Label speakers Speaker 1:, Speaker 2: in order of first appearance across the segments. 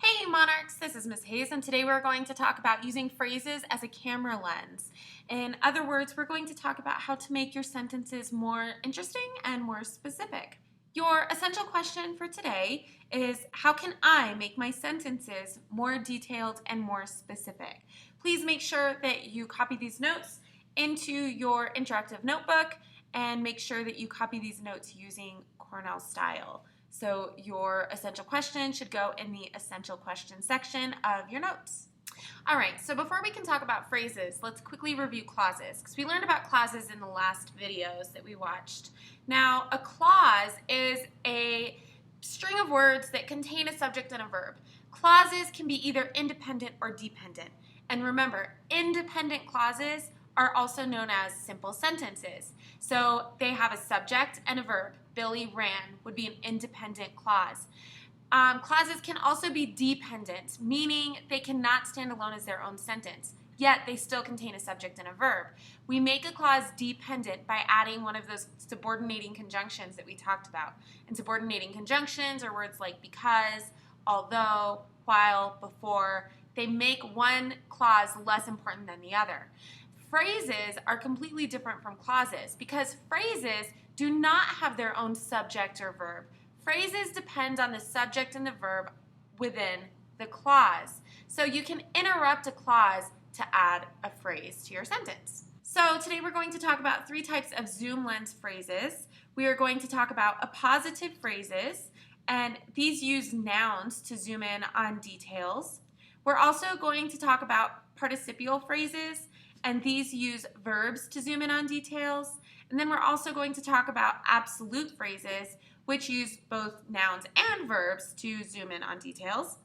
Speaker 1: Hey Monarchs, this is Miss Hayes, and today we're going to talk about using phrases as a camera lens. In other words, we're going to talk about how to make your sentences more interesting and more specific. Your essential question for today is, how can I make my sentences more detailed and more specific? Please make sure that you copy these notes into your interactive notebook and make sure that you copy these notes using Cornell style. So your essential question should go in the essential question section of your notes. All right, so before we can talk about phrases, let's quickly review clauses, because we learned about clauses in the last videos that we watched. Now, a clause is a string of words that contain a subject and a verb. Clauses can be either independent or dependent. And remember, independent clauses are also known as simple sentences. So they have a subject and a verb. Billy ran would be an independent clause. Clauses can also be dependent, meaning they cannot stand alone as their own sentence, yet they still contain a subject and a verb. We make a clause dependent by adding one of those subordinating conjunctions that we talked about. And subordinating conjunctions are words like because, although, while, before. They make one clause less important than the other. Phrases are completely different from clauses because phrases do not have their own subject or verb. Phrases depend on the subject and the verb within the clause. So you can interrupt a clause to add a phrase to your sentence. So today we're going to talk about three types of zoom lens phrases. We are going to talk about appositive phrases, and these use nouns to zoom in on details. We're also going to talk about participial phrases, and these use verbs to zoom in on details. And then we're also going to talk about absolute phrases, which use both nouns and verbs to zoom in on details.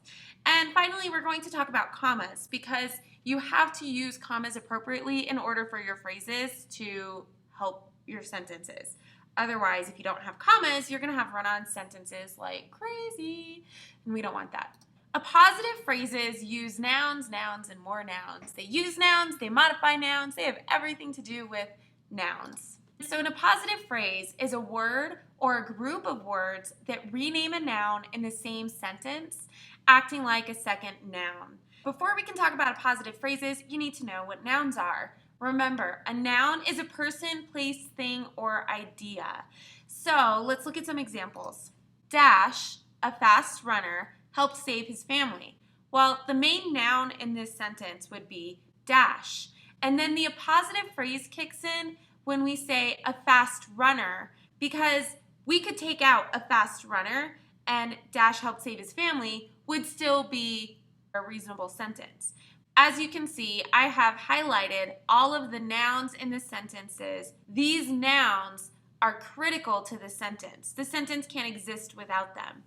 Speaker 1: And finally, we're going to talk about commas, because you have to use commas appropriately in order for your phrases to help your sentences. Otherwise, if you don't have commas, you're going to have run-on sentences like crazy, and we don't want that. Appositive phrases use nouns, nouns, and more nouns. They use nouns, they modify nouns, they have everything to do with nouns. So an appositive phrase is a word or a group of words that rename a noun in the same sentence, acting like a second noun. Before we can talk about appositive phrases, you need to know what nouns are. Remember, a noun is a person, place, thing, or idea. So let's look at some examples. Dash, a fast runner, helped save his family. Well, the main noun in this sentence would be dash. And then the appositive phrase kicks in when we say a fast runner, because we could take out a fast runner and dash helped save his family would still be a reasonable sentence. As you can see, I have highlighted all of the nouns in the sentences. These nouns are critical to the sentence. The sentence can't exist without them.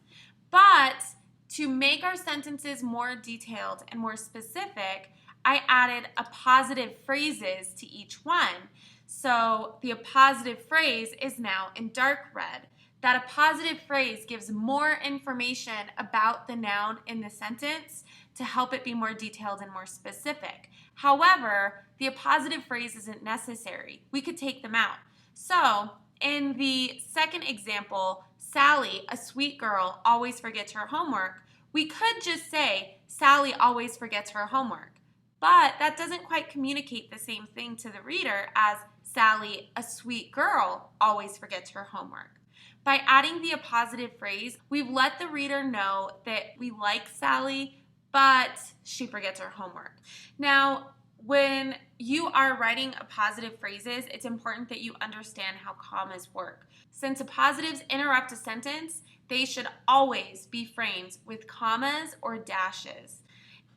Speaker 1: But to make our sentences more detailed and more specific, I added appositive phrases to each one. So the appositive phrase is now in dark red. That appositive phrase gives more information about the noun in the sentence to help it be more detailed and more specific. However, the appositive phrase isn't necessary. We could take them out. So in the second example, Sally, a sweet girl, always forgets her homework. We could just say, Sally always forgets her homework. But that doesn't quite communicate the same thing to the reader as Sally, a sweet girl, always forgets her homework. By adding the appositive phrase, we've let the reader know that we like Sally, but she forgets her homework. Now, when you are writing appositive phrases, it's important that you understand how commas work. Since appositives interrupt a sentence, they should always be framed with commas or dashes.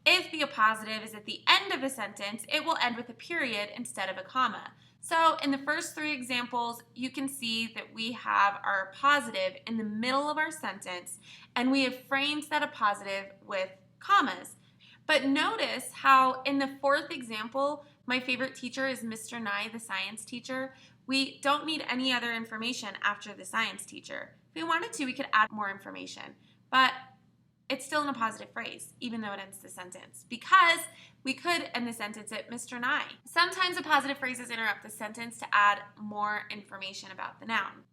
Speaker 1: If the appositive is at the end of a sentence, it will end with a period instead of a comma. So in the first three examples, you can see that we have our appositive in the middle of our sentence, and we have framed that appositive with commas. But notice how in the fourth example, my favorite teacher is Mr. Nye, the science teacher. We don't need any other information after the science teacher. If we wanted to, we could add more information, but it's still an appositive phrase, even though it ends the sentence, because we could end the sentence at Mr. Nye. Sometimes appositive phrases interrupt the sentence to add more information about the noun.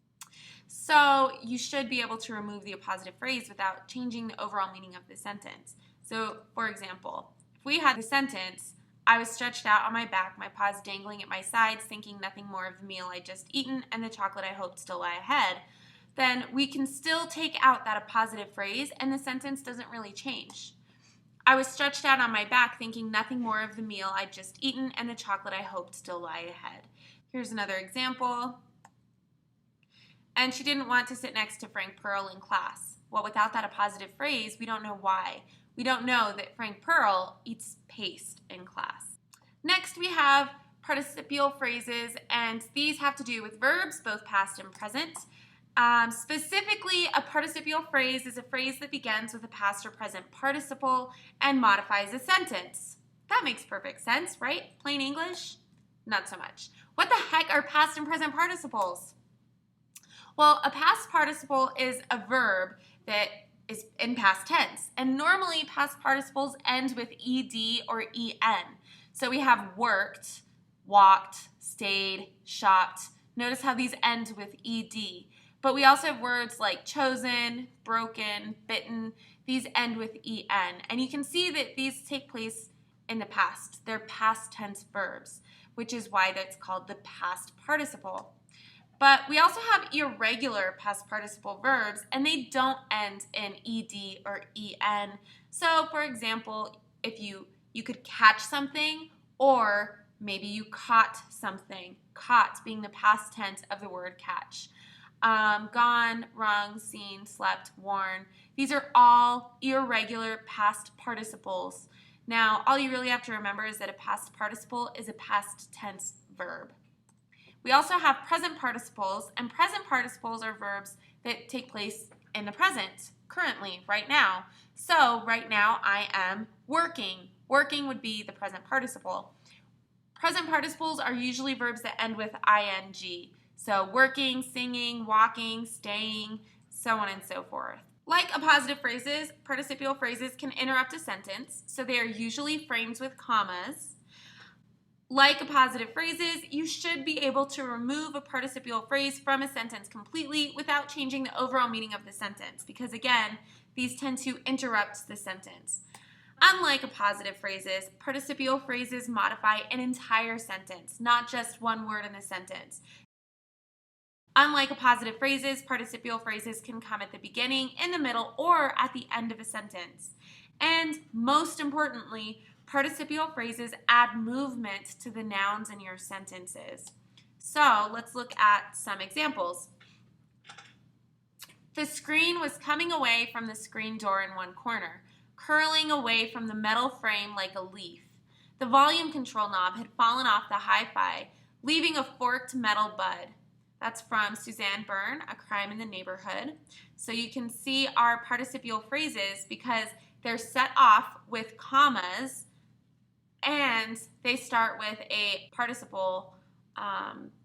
Speaker 1: So you should be able to remove the appositive phrase without changing the overall meaning of the sentence. So, for example, if we had the sentence, I was stretched out on my back, my paws dangling at my sides, thinking nothing more of the meal I'd just eaten and the chocolate I hoped still lay ahead, then we can still take out that appositive phrase and the sentence doesn't really change. I was stretched out on my back, thinking nothing more of the meal I'd just eaten and the chocolate I hoped still lay ahead. Here's another example. And she didn't want to sit next to Frank Pearl in class. Well, without that appositive phrase, we don't know why. We don't know that Frank Pearl eats paste in class. Next, we have participial phrases, and these have to do with verbs, both past and present. Specifically, a participial phrase is a phrase that begins with a past or present participle and modifies a sentence. That makes perfect sense, right? Plain English? Not so much. What the heck are past and present participles? Well, a past participle is a verb that is in past tense, and normally past participles end with ed or en. So we have worked, walked, stayed, shopped. Notice how these end with ed. But we also have words like chosen, broken, bitten. These end with en. And you can see that these take place in the past. They're past tense verbs, which is why that's called the past participle. But we also have irregular past participle verbs, and they don't end in ed or en. So, for example, if you could catch something, or maybe you caught something. Caught being the past tense of the word catch. Gone, rung, seen, slept, worn. These are all irregular past participles. Now, all you really have to remember is that a past participle is a past tense verb. We also have present participles, and present participles are verbs that take place in the present, currently, right now. So, right now, I am working. Working would be the present participle. Present participles are usually verbs that end with ing. So, working, singing, walking, staying, so on and so forth. Like appositive phrases, participial phrases can interrupt a sentence, so they are usually framed with commas. Like appositive phrases, you should be able to remove a participial phrase from a sentence completely without changing the overall meaning of the sentence, because again, these tend to interrupt the sentence. Unlike appositive phrases, participial phrases modify an entire sentence, not just one word in the sentence. Unlike appositive phrases, participial phrases can come at the beginning, in the middle, or at the end of a sentence. And most importantly, participial phrases add movement to the nouns in your sentences. So let's look at some examples. The screen was coming away from the screen door in one corner, curling away from the metal frame like a leaf. The volume control knob had fallen off the hi-fi, leaving a forked metal bud. That's from Suzanne Byrne, A Crime in the Neighborhood. So you can see our participial phrases because they're set off with commas and they start with a participle.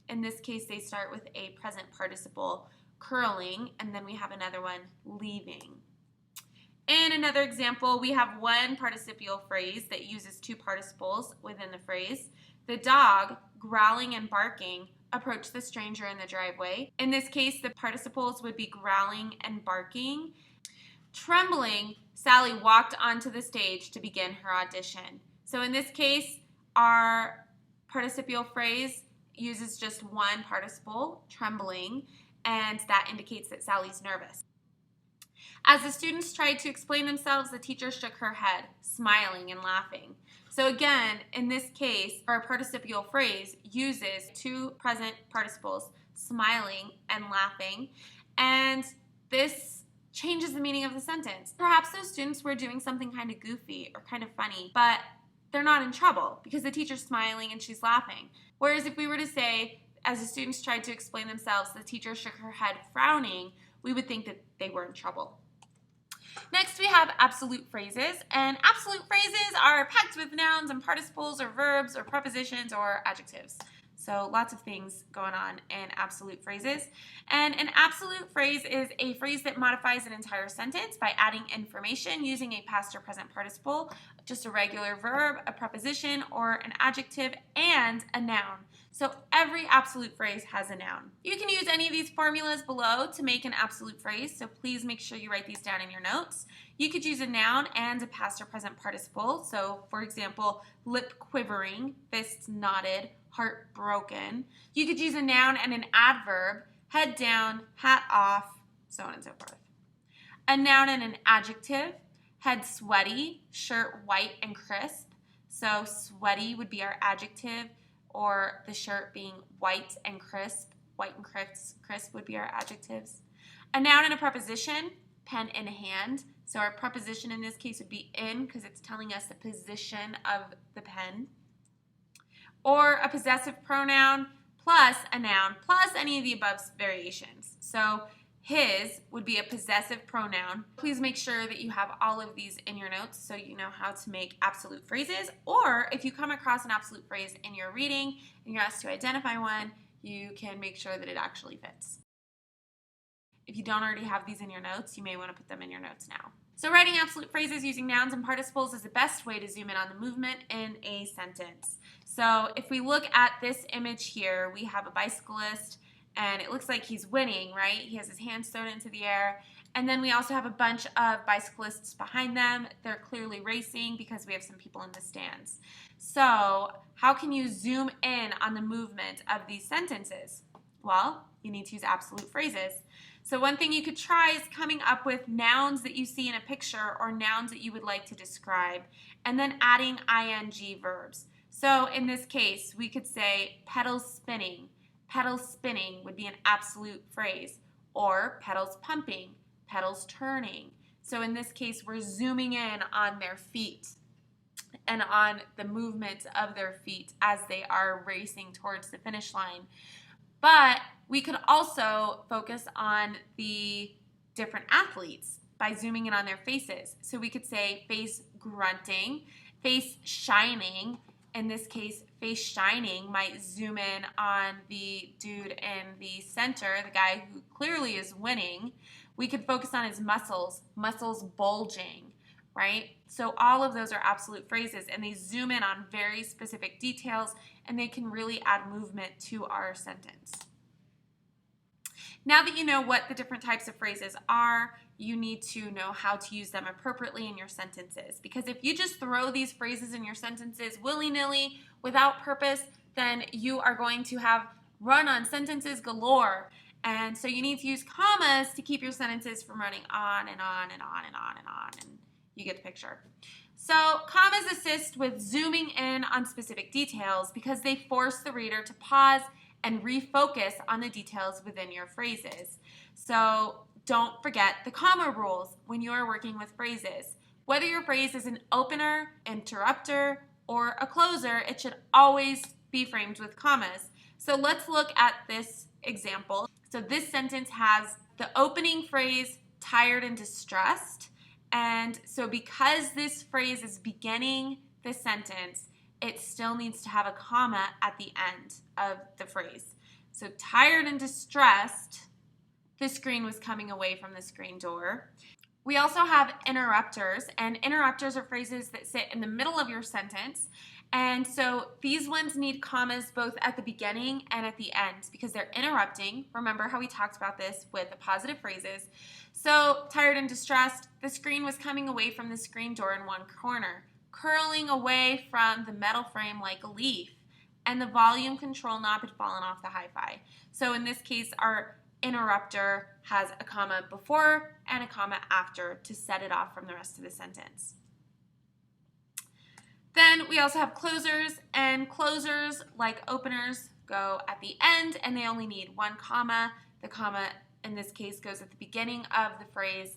Speaker 1: In this case, they start with a present participle, curling, and then we have another one, leaving. In another example, we have one participial phrase that uses two participles within the phrase. The dog, growling and barking, approached the stranger in the driveway. In this case, the participles would be growling and barking. Trembling, Sally walked onto the stage to begin her audition. So in this case, our participial phrase uses just one participle, trembling, and that indicates that Sally's nervous. As the students tried to explain themselves, the teacher shook her head, smiling and laughing. So again, in this case, our participial phrase uses two present participles, smiling and laughing, and this changes the meaning of the sentence. Perhaps those students were doing something kind of goofy or kind of funny, but they're not in trouble because the teacher's smiling and she's laughing. Whereas if we were to say, as the students tried to explain themselves, the teacher shook her head frowning, we would think that they were in trouble. Next, we have absolute phrases, and absolute phrases are packed with nouns and participles or verbs or prepositions or adjectives. So lots of things going on in absolute phrases. And an absolute phrase is a phrase that modifies an entire sentence by adding information using a past or present participle, just a regular verb, a preposition, or an adjective, and a noun. So every absolute phrase has a noun. You can use any of these formulas below to make an absolute phrase, so please make sure you write these down in your notes. You could use a noun and a past or present participle. So for example, lip quivering, fists knotted, heart broken. You could use a noun and an adverb, head down, hat off, so on and so forth. A noun and an adjective, head sweaty, shirt white and crisp. So sweaty would be our adjective, or the shirt being white and crisp. White and crisp would be our adjectives. A noun and a preposition, pen in hand. So our preposition in this case would be in because it's telling us the position of the pen. Or a possessive pronoun plus a noun plus any of the above variations. So his would be a possessive pronoun. Please make sure that you have all of these in your notes so you know how to make absolute phrases. Or if you come across an absolute phrase in your reading and you're asked to identify one, you can make sure that it actually fits. If you don't already have these in your notes, you may want to put them in your notes now. So writing absolute phrases using nouns and participles is the best way to zoom in on the movement in a sentence. So if we look at this image here, we have a bicyclist and it looks like he's winning, right? He has his hands thrown into the air. And then we also have a bunch of bicyclists behind them. They're clearly racing because we have some people in the stands. So how can you zoom in on the movement of these sentences? Well, you need to use absolute phrases. So one thing you could try is coming up with nouns that you see in a picture or nouns that you would like to describe, and then adding ing verbs. So in this case, we could say pedals spinning. Pedals spinning would be an absolute phrase. Or pedals pumping, pedals turning. So in this case, we're zooming in on their feet and on the movement of their feet as they are racing towards the finish line. But we could also focus on the different athletes by zooming in on their faces. So we could say face grunting, face shining. In this case, face shining might zoom in on the dude in the center, the guy who clearly is winning. We could focus on his muscles, muscles bulging, right? So all of those are absolute phrases, and they zoom in on very specific details, and they can really add movement to our sentence. Now that you know what the different types of phrases are, you need to know how to use them appropriately in your sentences. Because if you just throw these phrases in your sentences willy-nilly without purpose, then you are going to have run-on sentences galore. And so you need to use commas to keep your sentences from running on and on and on and on and on. And you get the picture. So commas assist with zooming in on specific details because they force the reader to pause and refocus on the details within your phrases. So don't forget the comma rules when you are working with phrases. Whether your phrase is an opener, interrupter, or a closer, it should always be framed with commas. So let's look at this example. So this sentence has the opening phrase, tired and distressed. And so because this phrase is beginning the sentence, it still needs to have a comma at the end of the phrase. So tired and distressed, the screen was coming away from the screen door. We also have interrupters, and interrupters are phrases that sit in the middle of your sentence. And so these ones need commas both at the beginning and at the end because they're interrupting. Remember how we talked about this with appositive phrases. So tired and distressed, the screen was coming away from the screen door in one corner, curling away from the metal frame like a leaf, and the volume control knob had fallen off the hi-fi. So in this case, our interrupter has a comma before and a comma after to set it off from the rest of the sentence. Then we also have closers, and closers, like openers, go at the end, and they only need one comma. The comma, in this case, goes at the beginning of the phrase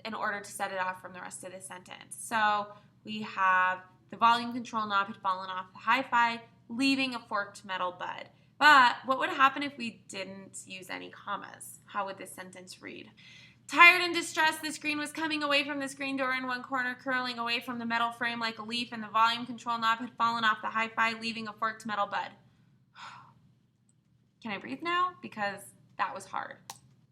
Speaker 1: in order to set it off from the rest of the sentence. So we have the volume control knob had fallen off the hi-fi, leaving a forked metal bud. But what would happen if we didn't use any commas? How would this sentence read? Tired and distressed, the screen was coming away from the screen door in one corner, curling away from the metal frame like a leaf, and the volume control knob had fallen off the hi-fi, leaving a forked metal bud. Can I breathe now? Because that was hard.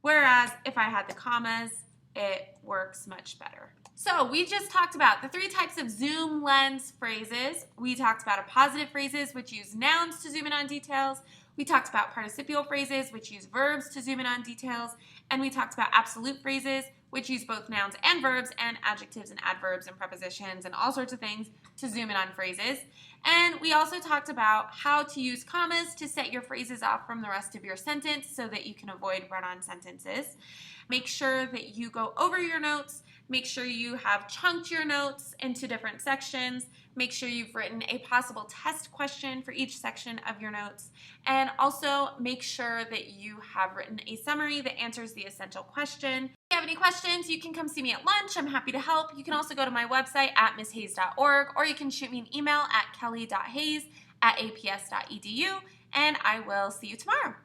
Speaker 1: Whereas if I had the commas, it works much better. So we just talked about the 3 types of zoom lens phrases. We talked about appositive phrases, which use nouns to zoom in on details. We talked about participial phrases, which use verbs to zoom in on details. And we talked about absolute phrases, which use both nouns and verbs and adjectives and adverbs and prepositions and all sorts of things to zoom in on phrases. And we also talked about how to use commas to set your phrases off from the rest of your sentence so that you can avoid run-on sentences. Make sure that you go over your notes. Make sure you have chunked your notes into different sections. Make sure you've written a possible test question for each section of your notes. And also make sure that you have written a summary that answers the essential question. If you have any questions, you can come see me at lunch. I'm happy to help. You can also go to my website at misshayes.org, or you can shoot me an email at kelly.hayes@aps.edu, and I will see you tomorrow.